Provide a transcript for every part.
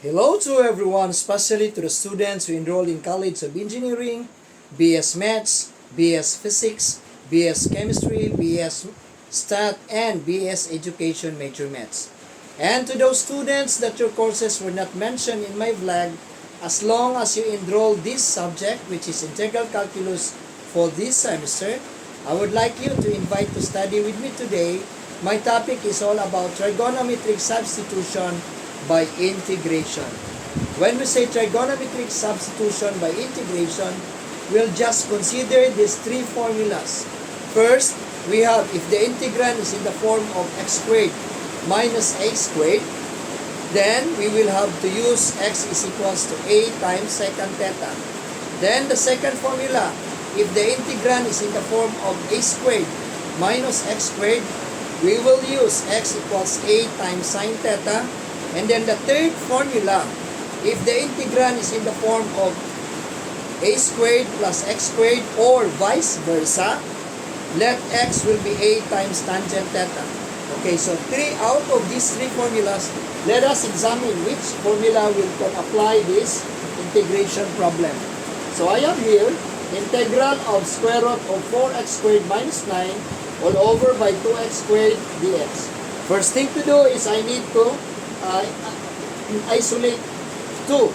Hello to everyone, especially to the students who enrolled in College of Engineering, BS Maths, BS Physics, BS Chemistry, BS Stat, and BS Education Major Maths. And to those students that your courses were not mentioned in my vlog, as long as you enroll this subject, which is Integral Calculus for this semester, I would like you to invite to study with me today. My topic is all about trigonometric substitution by integration. When we say trigonometric substitution by integration, we'll just consider these three formulas. First, we have if the integrand is in the form of x squared minus a squared, then we will have to use x is equals to a times secant theta. Then the second formula, if the integrand is in the form of a squared minus x squared, we will use x equals a times sine theta. And then the third formula, if the integrand is in the form of a squared plus x squared or vice versa, let x will be a times tangent theta. Okay, so out of these three formulas, let us examine which formula will apply this integration problem. So I have here integral of square root of 4x squared minus 9 all over by 2x squared dx. First thing to do is I need to isolate 2.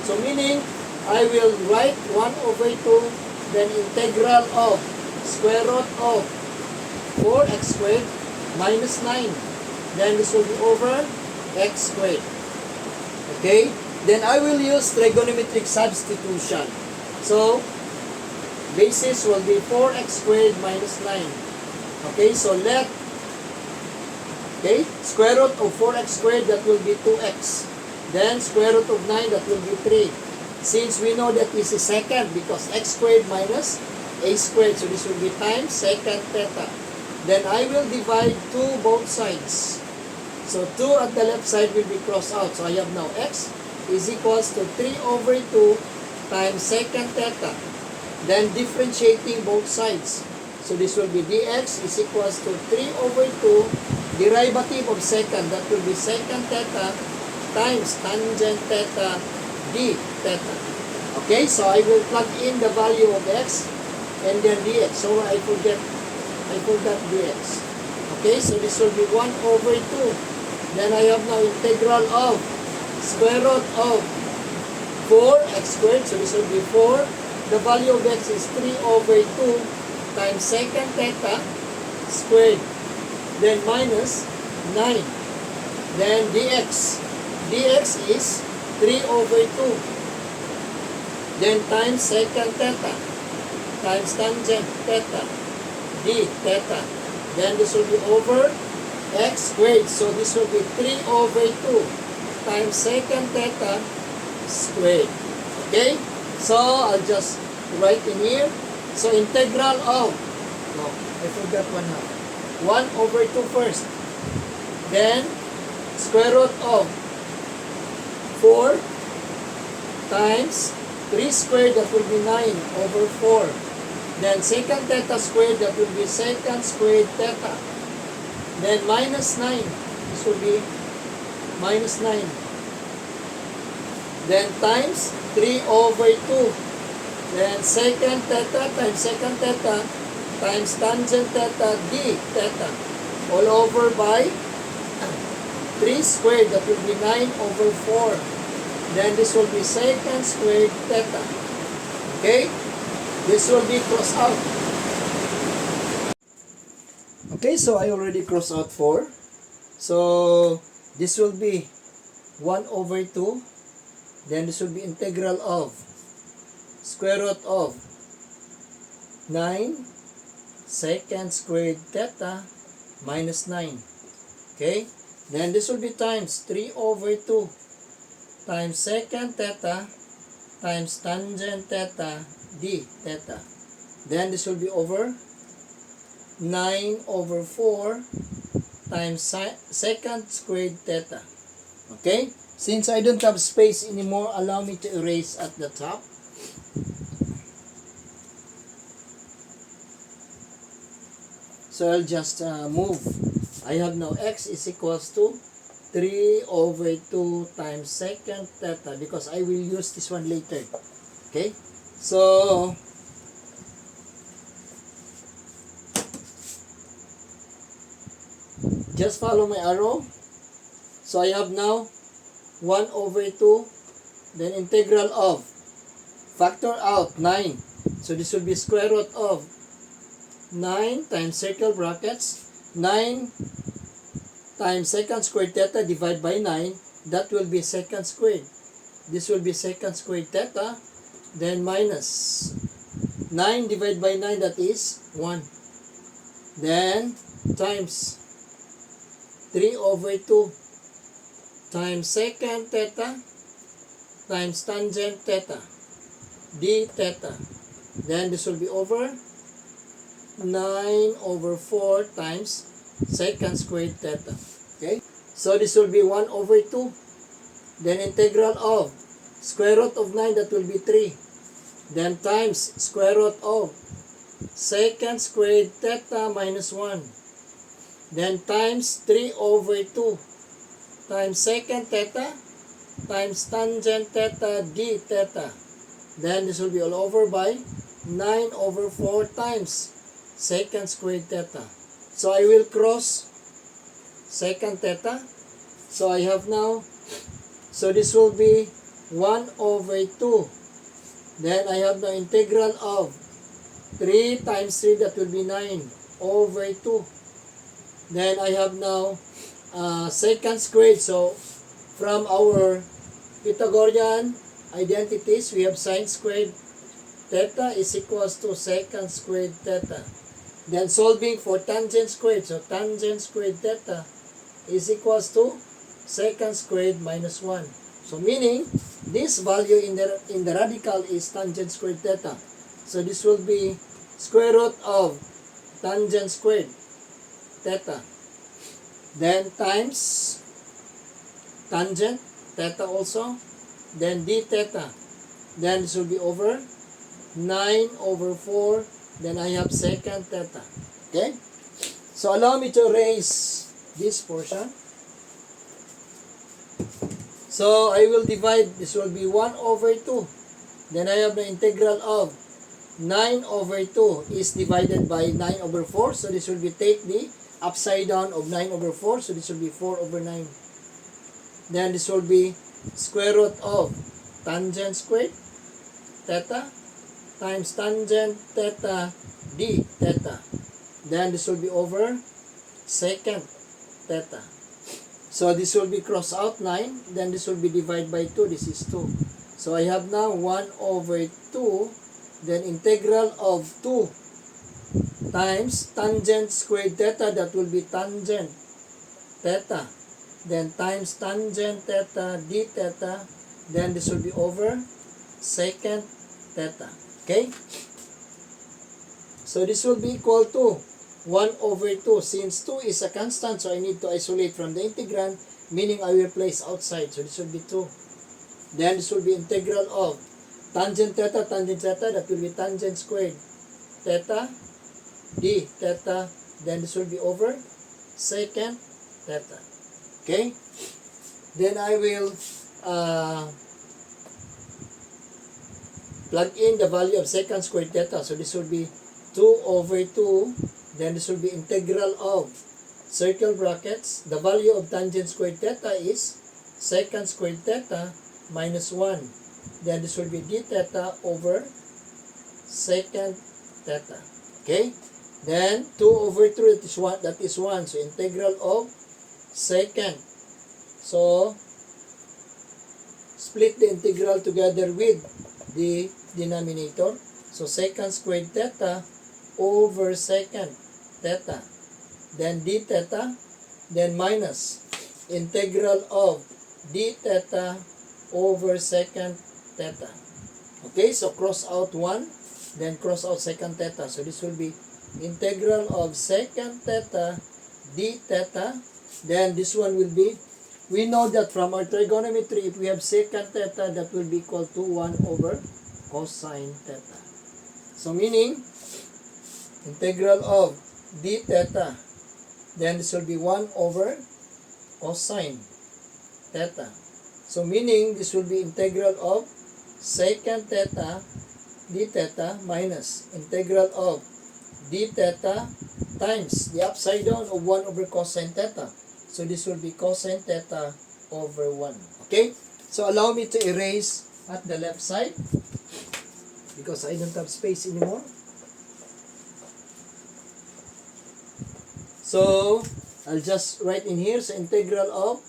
So meaning, I will write 1 over 2, then integral of square root of 4x squared minus 9. Then this will be over x squared. Okay? Then I will use trigonometric substitution. So, basis will be 4x squared minus 9. Okay, so let square root of 4x squared, that will be 2x. Then square root of 9, that will be 3. Since we know that this is secant, because x squared minus a squared, so this will be times secant theta. Then I will divide 2 both sides. So 2 at the left side will be crossed out. So I have now x is equals to 3 over 2 times secant theta. Then differentiating both sides. So this will be dx is equals to 3 over 2 derivative of secant, that will be secant theta times tangent theta d theta. Okay, so I will plug in the value of x and then dx. So I forgot dx. Okay, so this will be 1 over 2. Then I have now integral of square root of 4x squared. So this will be 4. The value of x is 3 over 2 times secant theta squared. Then minus 9. Then dx. dx is 3 over 2. Then times secant theta times tangent theta d theta. Then this will be over x squared. So this will be 3 over 2 times secant theta squared. Okay? So I'll just write in here. So integral of, no, I forgot 1/2. 1 over 2 first. Then square root of 4 times 3 squared, that will be 9 over 4. Then secant theta squared, that will be secant squared theta. Then minus 9. This will be minus 9. Then times 3 over 2. Then secant theta times secant theta times tangent theta d theta all over by 3 squared, that will be 9 over 4. Then this will be secant squared theta. Okay? This will be crossed out. Okay, so I already crossed out 4. So this will be 1 over 2. Then this will be integral of square root of 9 secant squared theta minus 9. Okay? Then this will be times 3 over 2 times secant theta times tangent theta d theta. Then this will be over 9 over 4 times secant squared theta. Okay? Since I don't have space anymore, allow me to erase at the top. So I'll just move. I have now x is equals to 3 over 2 times secant theta, because I will use this one later. Okay? So, just follow my arrow. So, I have now 1 over 2, then integral of, factor out, 9. So, this will be square root of 9 times circle brackets, 9 times secant squared theta divided by 9, that will be secant squared. This will be secant squared theta, then minus 9 divided by 9, that is 1. Then times 3 over 2 times secant theta times tangent theta d theta. Then this will be over 9 over 4 times secant squared theta. Okay? So this will be 1 over 2. Then integral of square root of 9, that will be 3. Then times square root of secant squared theta minus 1. Then times 3 over 2 times secant theta times tangent theta d theta. Then this will be all over by 9 over 4 times secant squared theta. So I will cross secant theta. So I have now, so this will be 1 over 2. Then I have the integral of 3 times 3, that will be 9 over 2. Then I have now secant squared. So from our Pythagorean identities, we have sine squared theta is equals to secant squared theta. Then solving for tangent squared, so tangent squared theta is equals to secant squared minus 1. So meaning, this value in the radical is tangent squared theta. So this will be square root of tangent squared theta. Then times tangent theta also. Then d theta. Then this will be over 9 over 4. Then I have secant theta. Okay? So allow me to erase this portion. So I will divide, this will be 1 over 2. Then I have the integral of 9 over 2 is divided by 9 over 4. So this will be, take the upside down of 9 over 4. So this will be 4 over 9. Then this will be square root of tangent squared theta times tangent theta d theta. Then this will be over secant theta. So this will be cross out 9. Then this will be divided by 2. This is 2. So I have now 1 over 2. Then integral of 2 times tangent squared theta. That will be tangent theta. Then times tangent theta d theta. Then this will be over secant theta. Okay? So this will be equal to 1 over 2. Since 2 is a constant, so I need to isolate from the integrand, meaning I will place outside. So this will be 2. Then this will be integral of tangent theta, that will be tangent squared theta d theta. Then this will be over secant theta. Okay? Then I will plug in the value of secant squared theta. So this will be 2 over 2. Then this will be integral of circle brackets. The value of tangent squared theta is secant squared theta minus 1. Then this will be d theta over secant theta. Okay? Then 2 over 3, that is 1. So integral of secant. So split the integral together with the denominator. So secant squared theta over secant theta. Then d theta. Then minus integral of d theta over secant theta. Okay, so cross out 1. Then cross out secant theta. So this will be integral of secant theta d theta. Then this one will be, we know that from our trigonometry, if we have secant theta, that will be equal to 1 over cosine theta. So meaning, integral of d theta, then this will be 1 over cosine theta. So meaning this will be integral of secant theta d theta minus integral of d theta times the upside down of 1 over cosine theta. So this will be cosine theta over 1. Okay? So allow me to erase at the left side because I don't have space anymore. So I'll just write in here, so integral of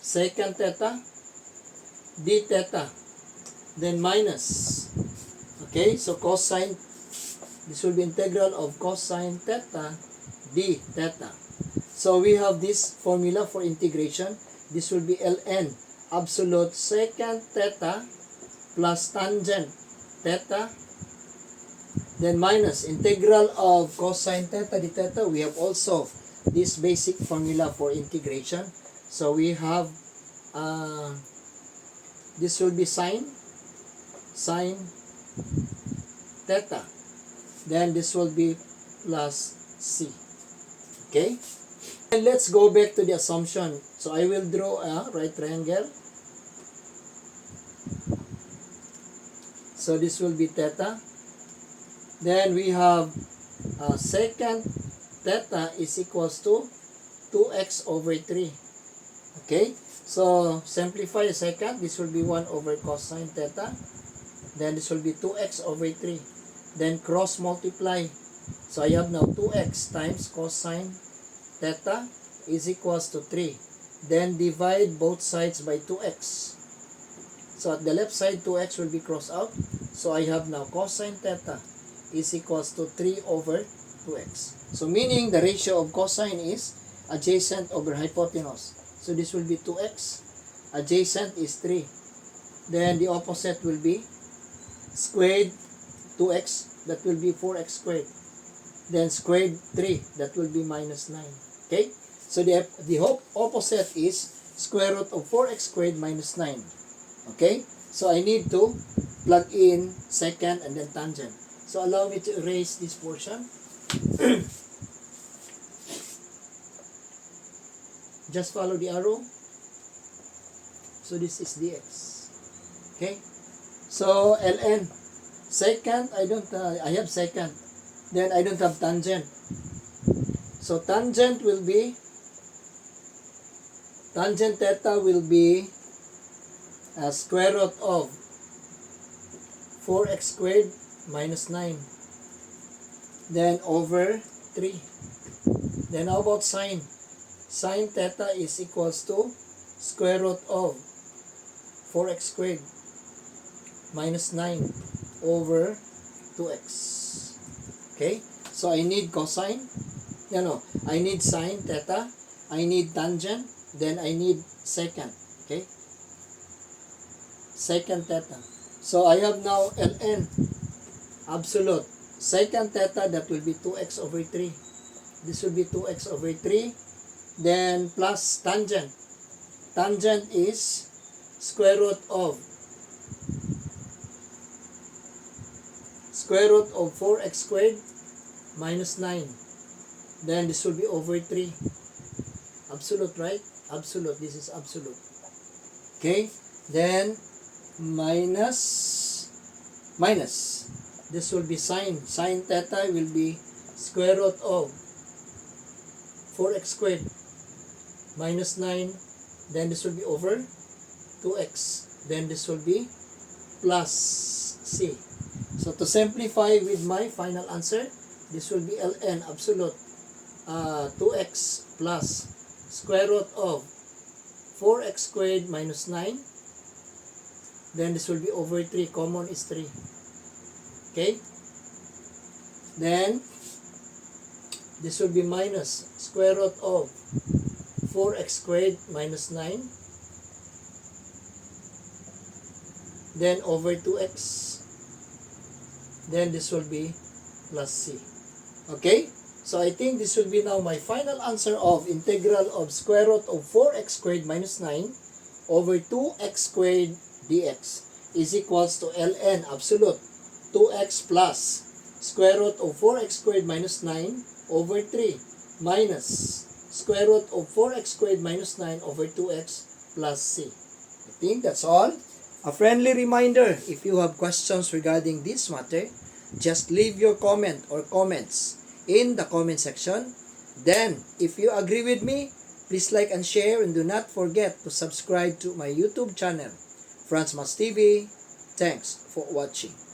secant theta d theta, then minus, okay, so cosine, this will be integral of cosine theta d theta. So we have this formula for integration. This will be ln absolute secant theta plus tangent theta, then minus integral of cosine theta d theta. We have also this basic formula for integration. So we have this will be sine theta, then this will be plus c. Okay, and let's go back to the assumption. So I will draw a right triangle. So this will be theta, then we have secant theta is equals to 2x over 3. Okay, so simplify the secant. This will be 1 over cosine theta, then this will be 2x over 3, then cross multiply. So I have now 2x times cosine theta is equals to 3, then divide both sides by 2x. So at the left side 2x will be crossed out, so I have now cosine theta is equals to 3 over 2x. So meaning the ratio of cosine is adjacent over hypotenuse. So this will be 2x, adjacent is 3. Then the opposite will be squared 2x, that will be 4x squared. Then squared 3, that will be minus 9. Okay? So the opposite is square root of 4x squared minus 9. Okay? So I need to plug in secant and then tangent. So allow me to erase this portion. Just follow the arrow. So this is dx. Okay? So ln secant, I have secant. Then I don't have tangent. So tangent will be, tangent theta will be square root of 4x squared minus 9. Then over 3. Then how about sine? Sine theta is equals to square root of 4x squared minus 9 over 2x. Okay? So I need cosine. I need sine theta. I need tangent. Then I need secant. Okay? Secant theta. So I have now ln absolute secant theta, that will be 2x over 3. This will be 2x over 3. Then plus tangent. Tangent is square root of 4x squared minus 9. Then this will be over 3. Absolute, right? Absolute. This is absolute. Okay? Then minus. This will be sine. Sine theta will be square root of 4x squared minus 9. Then this will be over 2x. Then this will be plus c. So to simplify with my final answer, this will be ln absolute 2x plus square root of 4x squared minus 9. Then this will be over 3. Common is 3. Okay? Then this will be minus square root of 4x squared minus 9. Then over 2x. Then this will be plus c. Okay? So I think this will be now my final answer of integral of square root of 4x squared minus 9 over 2x squared dx is equals to ln absolute 2x plus square root of 4x squared minus 9 over 3 minus square root of 4x squared minus 9 over 2x plus C. I think that's all. A friendly reminder, if you have questions regarding this matter, just leave your comment or comments in the comment section. Then, if you agree with me, please like and share, and do not forget to subscribe to my YouTube channel, Franz Mas TV. Thanks for watching.